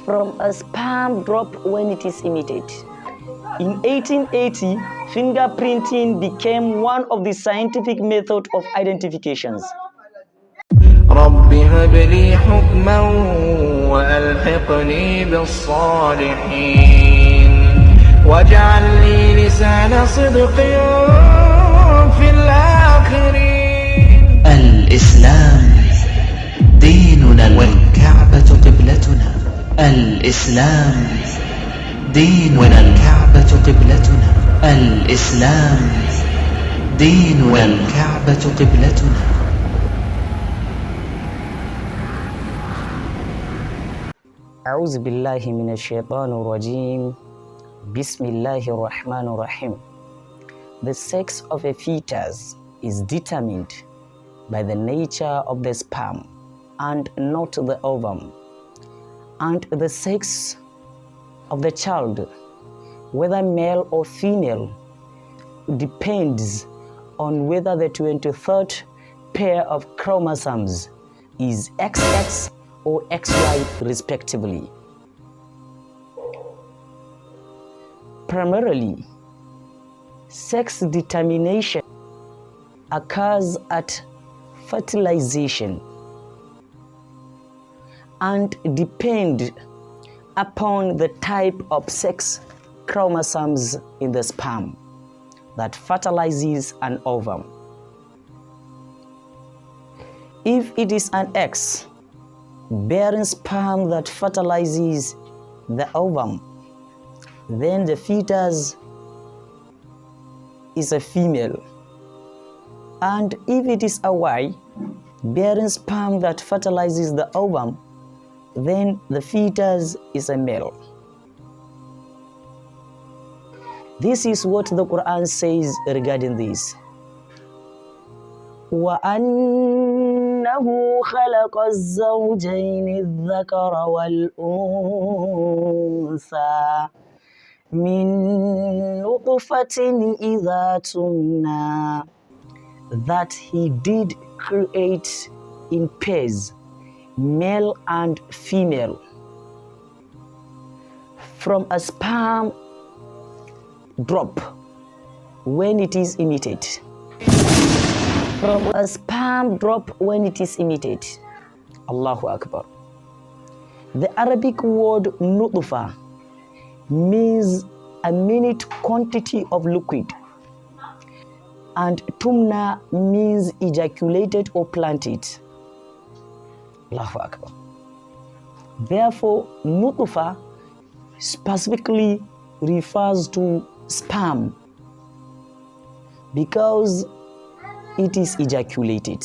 from a sperm drop when it is emitted. In 1880, fingerprinting became one of the scientific methods of identifications. رب هب لي حكما وألحقني بالصالحين واجعل لي لسان صدق في الآخرين. الإسلام ديننا والكعبة قبلتنا. الإسلام ديننا والكعبة قبلتنا. الإسلام ديننا والكعبة قبلتنا. أعوذ بالله من الشيطان الرجيم. بسم الله الرحمن الرحيم. The sex of a fetus is determined by the nature of the sperm and not the ovum. And the sex of the child, whether male or female, depends on whether the 23rd pair of chromosomes is XX or XY respectively. Primarily, sex determination occurs at fertilization and depends upon the type of sex chromosomes in the sperm that fertilizes an ovum. If it is an X bearing sperm that fertilizes the ovum, then the fetus is a female. And if it is a Y bearing sperm that fertilizes the ovum, then the fetus is a male. This is what the Quran says regarding this. وَأَنَّهُ خَلَقَ الزَّوْجَيْنِ الذَّكَرَ وَالْأُنثَى مِن نُطْفَةٍ إِذَا تُمْنَى. That he did create in pairs, male and female, from a sperm drop when it is emitted. From a sperm drop when it is emitted. Allahu Akbar. The Arabic word nutfa means a minute quantity of liquid, and tumna means ejaculated or planted. Allahu Akbar. Therefore, nutfa specifically refers to sperm because it is ejaculated.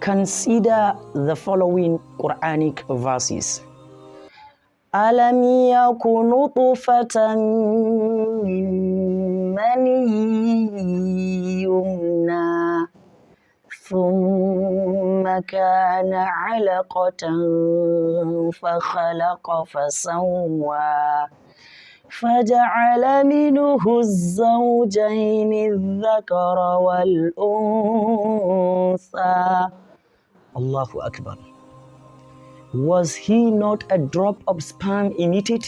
Consider the following Quranic verses. أَلَمْ يَكُ نُطْفَةً مِّن مَّنِيٍّ يُمْنَىٰ ثُمَّ كَانَ عَلَقَةً فَخَلَقَ فَسَوَّىٰ فَجَعَلَ مِنْهُ الزَّوْجَيْنِ الذَّكَرَ وَالْأُنثَىٰ. Allahu Akbar. Was he not a drop of sperm emitted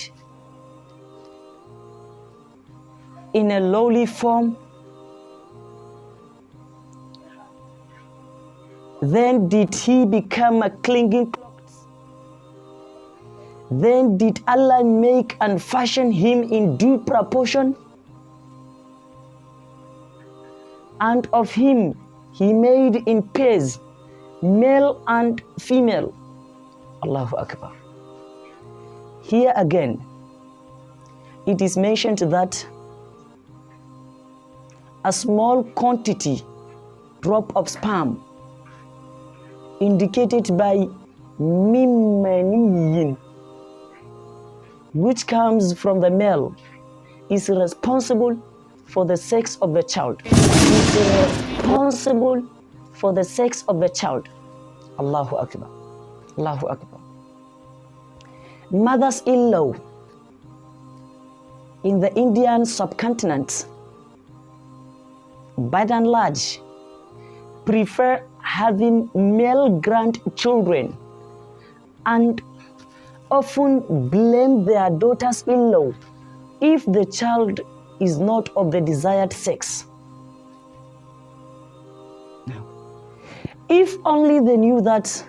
in a lowly form? Then did he become a clinging cloth? Then did Allah make and fashion him in due proportion? And of him he made in pairs, male and female. Allahu Akbar. Here again, it is mentioned that a small quantity, drop of sperm, indicated by mimaniyin, which comes from the male, is responsible for the sex of the child. Is responsible for the sex of the child. Allahu Akbar. Allahu Akbar. Mothers-in-law in the Indian subcontinent, by and large, prefer having male grandchildren and often blame their daughters-in-law if the child is not of the desired sex. If only they knew that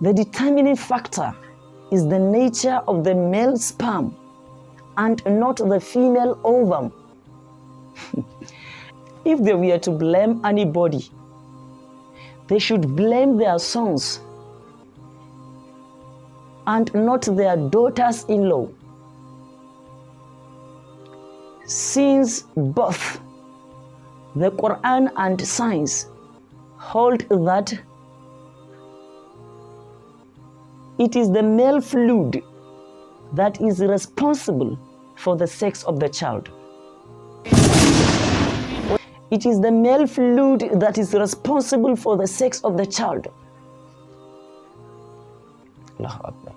the determining factor is the nature of the male sperm and not the female ovum. If they were to blame anybody, they should blame their sons and not their daughters-in-law, since both the Quran and science hold that it is the male fluid that is responsible for the sex of the child. It is the male fluid that is responsible for the sex of the child. Allahu Akbar.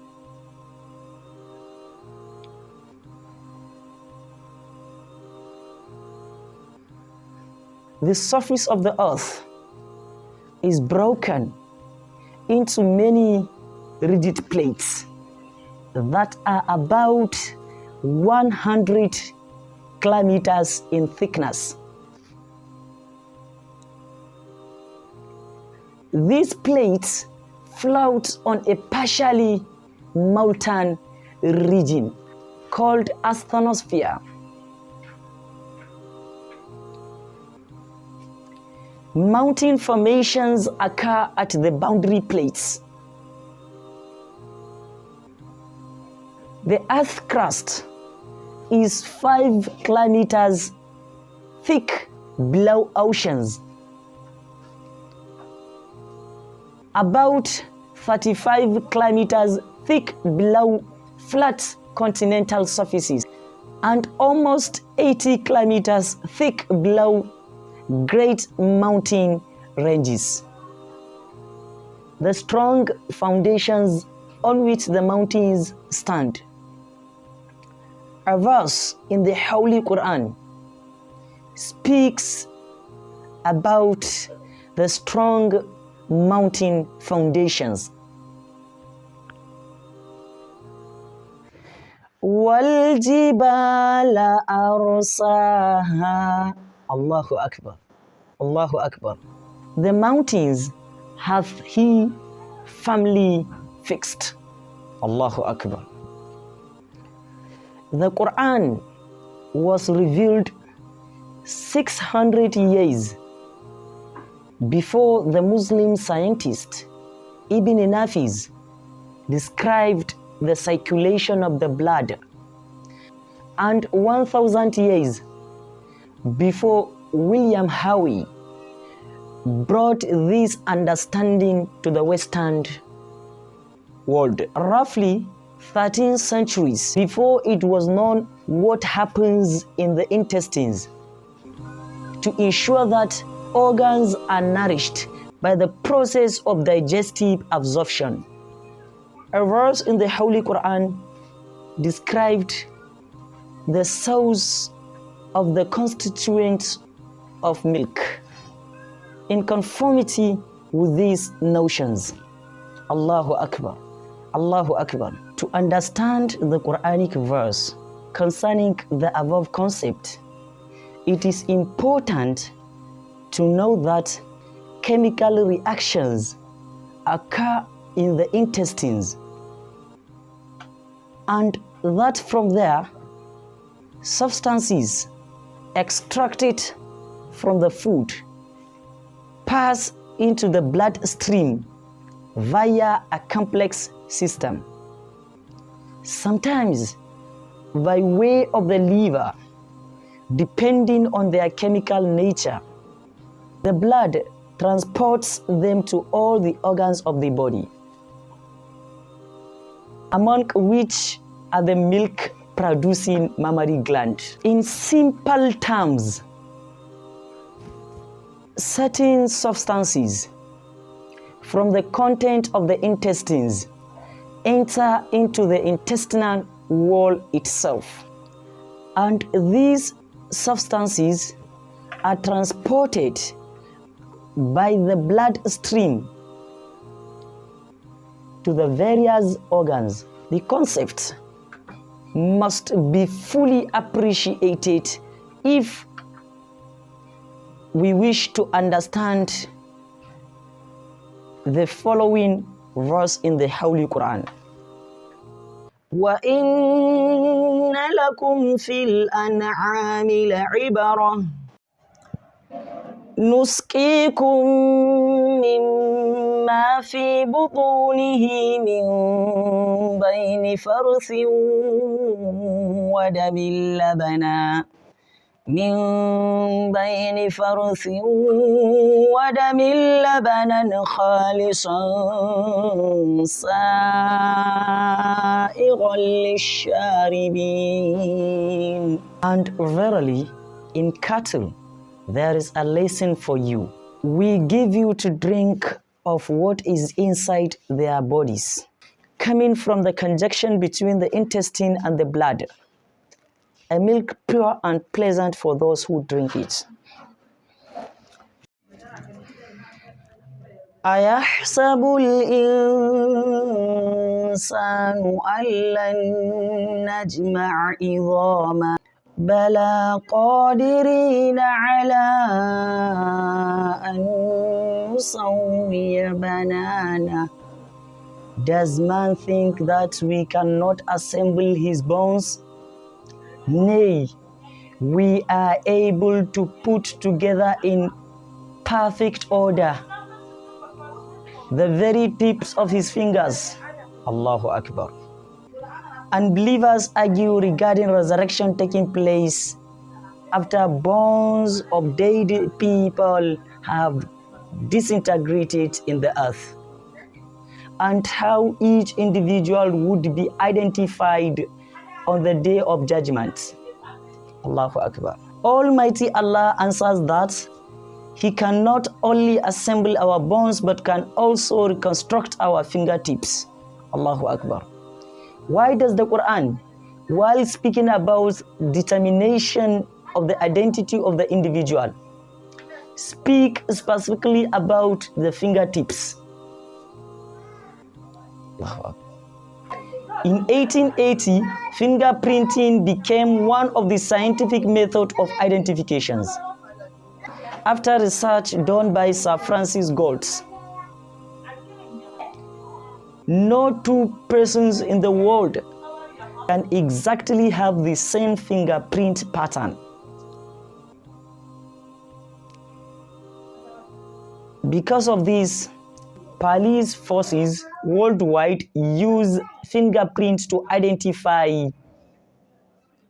The surface of the earth is broken into many rigid plates that are about 100 kilometers in thickness. These plates float on a partially molten region called asthenosphere. Mountain formations occur at the boundary plates. The Earth's crust is 5 kilometers thick below oceans, about 35 kilometers thick below flat continental surfaces, and almost 80 kilometers thick below great mountain ranges. The strong foundations on which the mountains stand. A verse in the Holy Quran speaks about the strong mountain foundations. وَالْجِبَالَ أَرْسَاهَا. Allahu Akbar. Allahu Akbar. The mountains hath He firmly fixed. Allahu Akbar. The Quran was revealed 600 years before the Muslim scientist Ibn Nafiz described the circulation of the blood, and 1,000 years before William Howe brought this understanding to the Western world. Roughly 13 centuries before it was known what happens in the intestines to ensure that organs are nourished by the process of digestive absorption. A verse in the Holy Quran described the source of the constituents of milk in conformity with these notions. Allahu Akbar. Allahu Akbar. To understand the Quranic verse concerning the above concept, it is important to know that chemical reactions occur in the intestines, and that from there, substances extracted from the food pass into the bloodstream via a complex system, sometimes by way of the liver, depending on their chemical nature. The blood transports them to all the organs of the body, among which are the milk-producing mammary gland. In simple terms, certain substances from the content of the intestines enter into the intestinal wall itself, and these substances are transported by the bloodstream to the various organs. The concept must be fully appreciated if we wish to understand the following verse in the Holy Quran. وَإِنَّ لَكُمْ فِي الْأَنْعَامِ لَعِبْرَةً نُسْقِيكُم مِّمَّا فِي بُطُونِهِ مِن بَيْنِ فَرْثٍ وَدَمٍ لَبَنًا خالصا سائغا للشاربين. And verily, in cattle there is a lesson for you. We give you to drink of what is inside their bodies, coming from the conjunction between the intestine and the blood, a milk pure and pleasant for those who drink it. أَيَحْسَبُ الْإِنسَانُ أَن لَّن نَّجْمَعَ عِظَامَهُ بَلَىٰ قَادِرِينَ عَلَىٰ أَن نُّسَوِّيَ بَنَانَهُ. Does man think that we cannot assemble his bones? Nay, we are able to put together in perfect order the very tips of his fingers. Allahu Akbar. Unbelievers argue regarding resurrection taking place after bones of dead people have disintegrated in the earth, and how each individual would be identified on the day of judgment. Allahu Akbar. Almighty Allah answers that He can not only assemble our bones but can also reconstruct our fingertips. Allahu Akbar. Why does the Quran, while speaking about determination of the identity of the individual, speak specifically about the fingertips? Allahu Akbar. In 1880, fingerprinting became one of the scientific methods of identifications, after research done by Sir Francis Galton. No two persons in the world can exactly have the same fingerprint pattern. Because of this, police forces worldwide use fingerprints to identify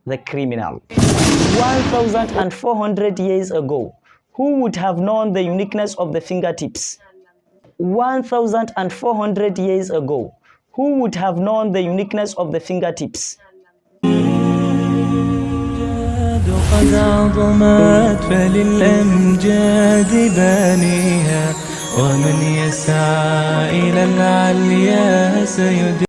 the criminal. 1,400 years ago, who would have known the uniqueness of the fingertips? 1,400 years ago, who would have known the uniqueness of the fingertips? قد عظمت فللأمجاد بانيها ومن يسعى إلى العليا سيدرك